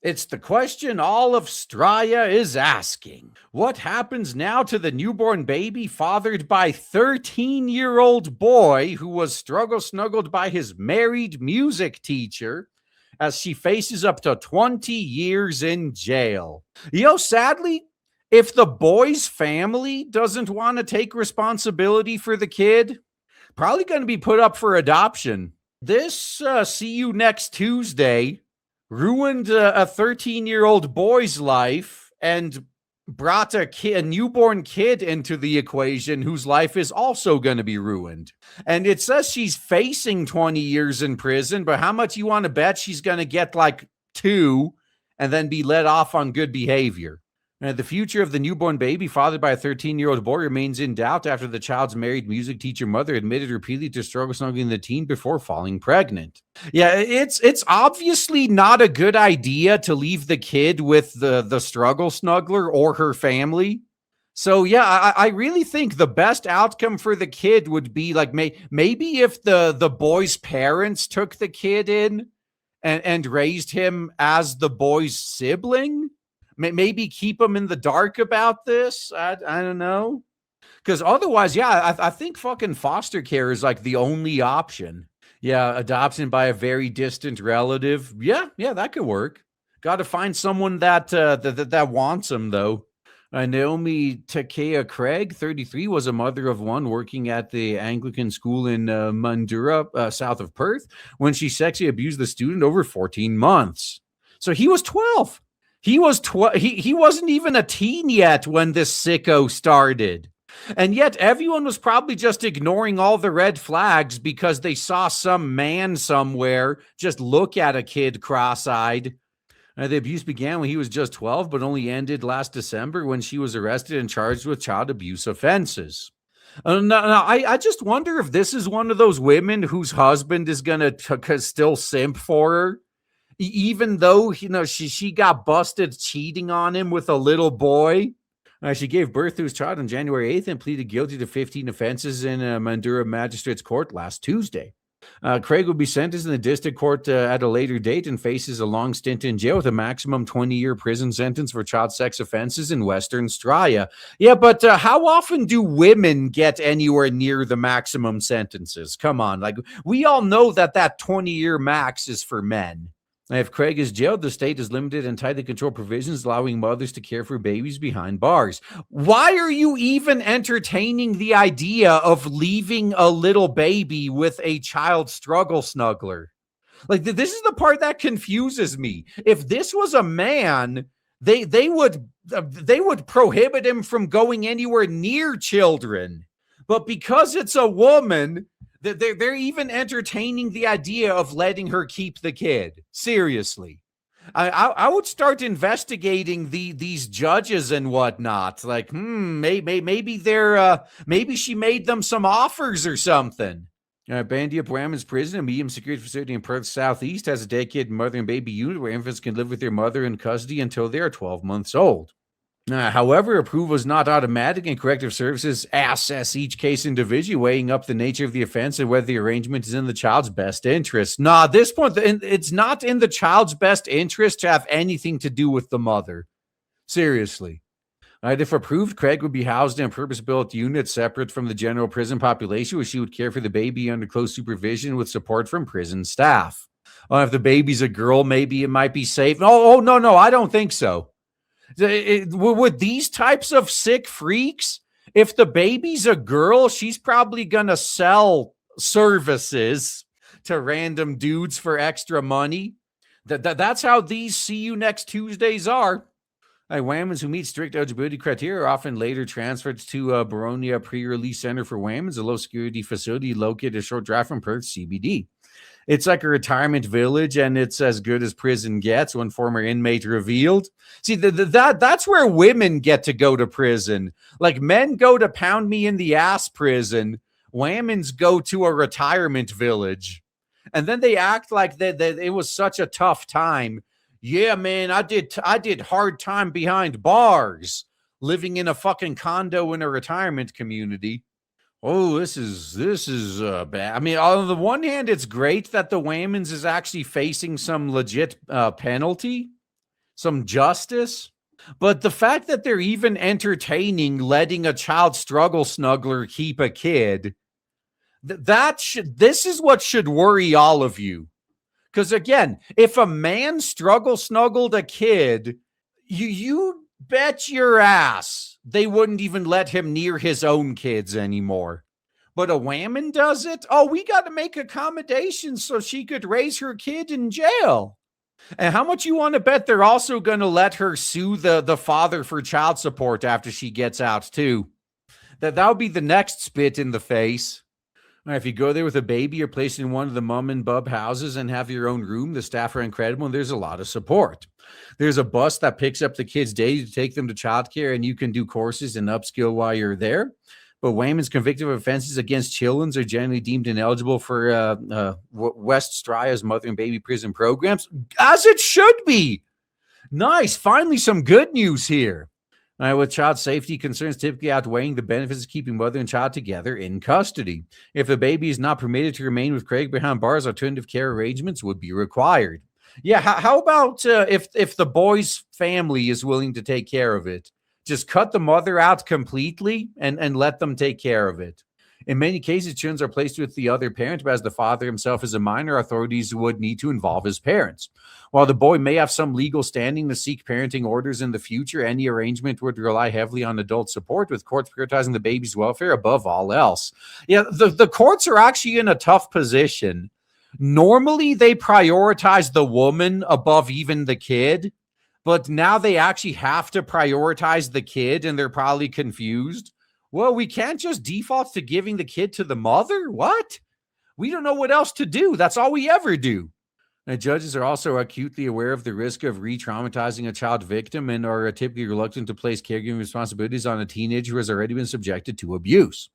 It's the question all of Straya is asking. What happens now to the newborn baby fathered by 13-year-old boy who was struggle snuggled by his married music teacher as she faces up to 20 years in jail? Sadly, if the boy's family doesn't want to take responsibility for the kid, probably going to be put up for adoption. This See You Next Tuesday ruined a 13-year-old boy's life and brought a newborn kid into the equation whose life is also going to be ruined. And it says she's facing 20 years in prison, but how much you want to bet she's going to get like 2 and then be let off on good behavior? The future of the newborn baby fathered by a 13-year-old boy remains in doubt after the child's married music teacher mother admitted repeatedly to struggle snuggling the teen before falling pregnant. Yeah, it's obviously not a good idea to leave the kid with the struggle snuggler or her family. So yeah, I really think the best outcome for the kid would be like maybe if the boy's parents took the kid in and raised him as the boy's sibling. Maybe keep them in the dark about this. I don't know. Because otherwise, yeah, I think fucking foster care is like the only option. Yeah, adoption by a very distant relative. Yeah, that could work. Got to find someone that wants them, though. Naomi Takea Craig, 33, was a mother of one working at the Anglican school in Mundura, south of Perth, when she sexually abused the student over 14 months. So he was 12. He was he wasn't even a teen yet when this sicko started. And yet everyone was probably just ignoring all the red flags because they saw some man somewhere just look at a kid cross-eyed. The abuse began when he was just 12, but only ended last December when she was arrested and charged with child abuse offenses. Now, I just wonder if this is one of those women whose husband is going to still simp for her. Even though, she got busted cheating on him with a little boy. She gave birth to his child on January 8th and pleaded guilty to 15 offenses in Mandurah Magistrates Court last Tuesday. Craig will be sentenced in the district court at a later date and faces a long stint in jail with a maximum 20-year prison sentence for child sex offenses in Western Straya. Yeah, but how often do women get anywhere near the maximum sentences? Come on, like we all know that 20-year max is for men. If Craig is jailed, the state has limited and tightly controlled provisions allowing mothers to care for babies behind bars. Why are you even entertaining the idea of leaving a little baby with a child struggle snuggler? Like, this is the part that confuses me. If this was a man, they would prohibit him from going anywhere near children. But because it's a woman, they're even entertaining the idea of letting her keep the kid. Seriously. I would start investigating these judges and whatnot. Like, maybe she made them some offers or something. Bandia Women's Prison, a medium security facility in Perth Southeast, has a dedicated mother and baby unit where infants can live with their mother in custody until they are 12 months old. However, approval is not automatic, and corrective services assess each case individually, weighing up the nature of the offense and whether the arrangement is in the child's best interest. At this point, it's not in the child's best interest to have anything to do with the mother. Seriously. If approved, Craig would be housed in a purpose-built unit separate from the general prison population, where she would care for the baby under close supervision with support from prison staff. If the baby's a girl, maybe it might be safe. No, I don't think so. With these types of sick freaks, if the baby's a girl, she's probably going to sell services to random dudes for extra money. That's how these See You Next Tuesdays are. Whammons who meet strict eligibility criteria are often later transferred to Baronia Pre-Release Center for Whammons, a low-security facility located a short drive from Perth CBD. It's like a retirement village, and it's as good as prison gets, one former inmate revealed. See, that's where women get to go to prison. Like, men go to pound me in the ass prison. Whammons go to a retirement village. And then they act like that it was such a tough time. Yeah, man, I did hard time behind bars, living in a fucking condo in a retirement community. Oh, this is bad. I mean, on the one hand, it's great that the Whammons is actually facing some legit penalty. some justice. But the fact that they're even entertaining letting a child struggle snuggler keep a kid, this is what should worry all of you. Because again, if a man struggle snuggled a kid, you bet your ass they wouldn't even let him near his own kids anymore. But a woman does it? Oh, we got to make accommodations so she could raise her kid in jail. And how much you want to bet they're also going to let her sue the father for child support after she gets out too? That would be the next spit in the face. If you go there with a baby, you're placed in one of the mom and bub houses and have your own room. The staff are incredible, and there's a lot of support. There's a bus that picks up the kids daily to take them to childcare, and you can do courses and upskill while you're there. But women's convicted of offenses against children are generally deemed ineligible for West Straya's mother and baby prison programs, as it should be. Nice. Finally, some good news here. With child safety concerns typically outweighing the benefits of keeping mother and child together in custody. If the baby is not permitted to remain with Craig behind bars, alternative care arrangements would be required. Yeah, how about if the boy's family is willing to take care of it? Just cut the mother out completely and let them take care of it. In many cases, children are placed with the other parent, but as the father himself is a minor, authorities would need to involve his parents. While the boy may have some legal standing to seek parenting orders in the future, any arrangement would rely heavily on adult support, with courts prioritizing the baby's welfare above all else. Yeah, the courts are actually in a tough position. Normally, they prioritize the woman above even the kid, but now they actually have to prioritize the kid, and they're probably confused. Well, we can't just default to giving the kid to the mother? What? We don't know what else to do. That's all we ever do. And judges are also acutely aware of the risk of re-traumatizing a child victim and are typically reluctant to place caregiving responsibilities on a teenager who has already been subjected to abuse.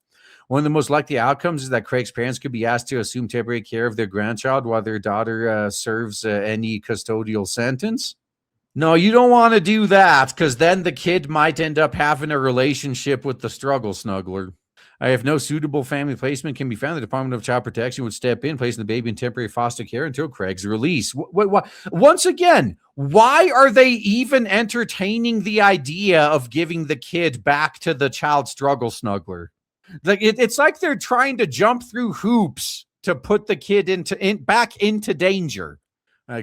One of the most likely outcomes is that Craig's parents could be asked to assume temporary care of their grandchild while their daughter serves any custodial sentence. No, you don't want to do that, because then the kid might end up having a relationship with the struggle snuggler. If no suitable family placement can be found, the Department of Child Protection would step in, placing the baby in temporary foster care until Craig's release. Once again, why are they even entertaining the idea of giving the kid back to the child struggle snuggler? Like it's like they're trying to jump through hoops to put the kid back into danger.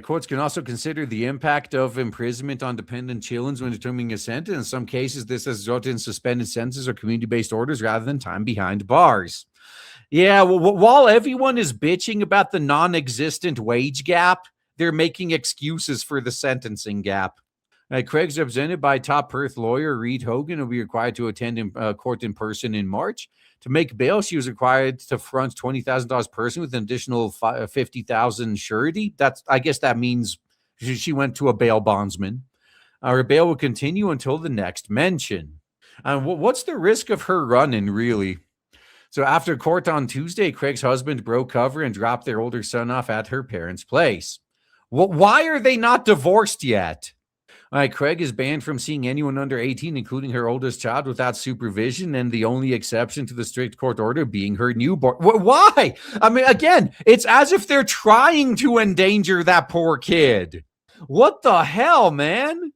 Courts can also consider the impact of imprisonment on dependent children when determining a sentence. In some cases, this has resulted in suspended sentences or community-based orders rather than time behind bars. Yeah, while everyone is bitching about the non-existent wage gap, they're making excuses for the sentencing gap. Craig's represented by top Perth lawyer Reed Hogan and will be required to attend court in person in March. To make bail, she was required to front $20,000 person with an additional $50,000 surety. I guess that means she went to a bail bondsman. Her bail will continue until the next mention. What's the risk of her running, really? So after court on Tuesday, Craig's husband broke cover and dropped their older son off at her parents' place. Why are they not divorced yet? Craig is banned from seeing anyone under 18, including her oldest child, without supervision, and the only exception to the strict court order being her newborn. Why? I mean, again, it's as if they're trying to endanger that poor kid. What the hell, man?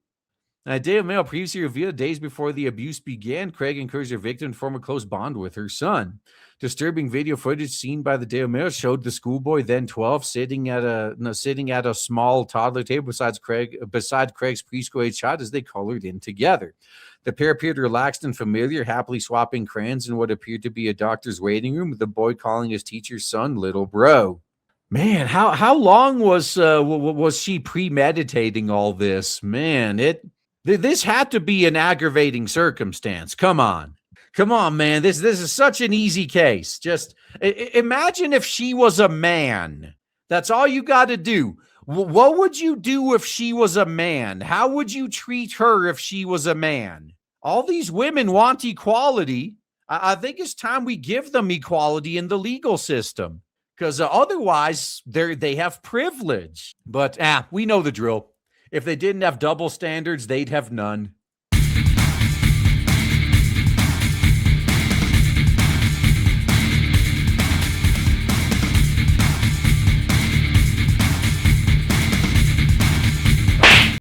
Daily Mail previously revealed days before the abuse began, Craig encouraged her victim to form a close bond with her son. Disturbing video footage seen by the Daily Mail showed the schoolboy, then 12, sitting at a small toddler table beside Craig's preschool-age child as they colored in together. The pair appeared relaxed and familiar, happily swapping crayons in what appeared to be a doctor's waiting room, with the boy calling his teacher's son "little bro." Man, how long was she premeditating all this? Man, this had to be an aggravating circumstance. Come on, man. This is such an easy case. Just imagine if she was a man. That's all you got to do. What would you do if she was a man? How would you treat her if she was a man? All these women want equality. I think it's time we give them equality in the legal system, because otherwise they have privilege. But we know the drill. If they didn't have double standards, they'd have none.